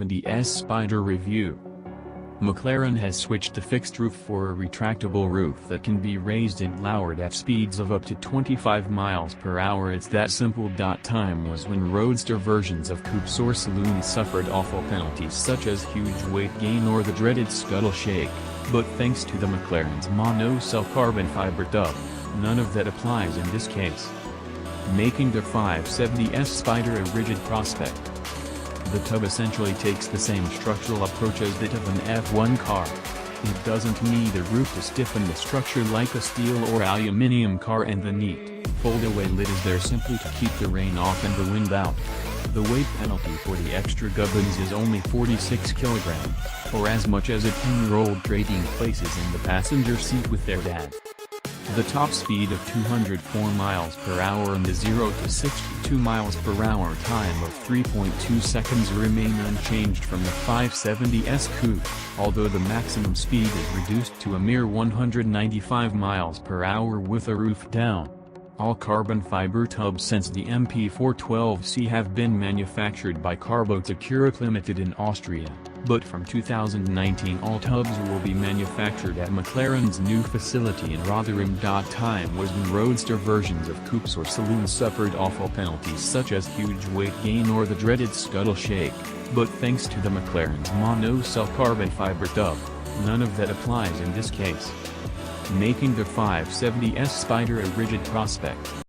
570S Spider review. Mclaren has switched the fixed roof for a retractable roof that can be raised and lowered at speeds of up to 25 miles per hour. It's that simple. Time was when roadster versions of coupés or saloons suffered awful penalties such as huge weight gain or the dreaded scuttle shake, but thanks to the Mclaren's Monocell carbon fiber tub, none of that applies in this case, making the 570S Spider a rigid prospect. The tub essentially takes the same structural approach as that of an F1 car. It doesn't need a roof to stiffen the structure like a steel or aluminium car, and the neat, foldaway lid is there simply to keep the rain off and the wind out. The weight penalty for the extra gubbins is only 46 kilograms, or as much as a 10-year-old trading places in the passenger seat with their dad. The top speed of 204 miles per hour and the 0 to 62 miles per hour time of 3.2 seconds remain unchanged from the 570S coupe, although the maximum speed is reduced to a mere 195 miles per hour with a roof down. All carbon fiber tubs since the MP412C have been manufactured by Carbotech Europe Ltd in Austria, but from 2019 all tubs will be manufactured at Mclaren's new facility in Rotherham.Time. Was when roadster versions of coupés or saloons suffered awful penalties such as huge weight gain or the dreaded scuttle shake, but thanks to the Mclaren's Monocell carbon fiber tub, none of that applies in this case, making the 570S Spider a rigid prospect.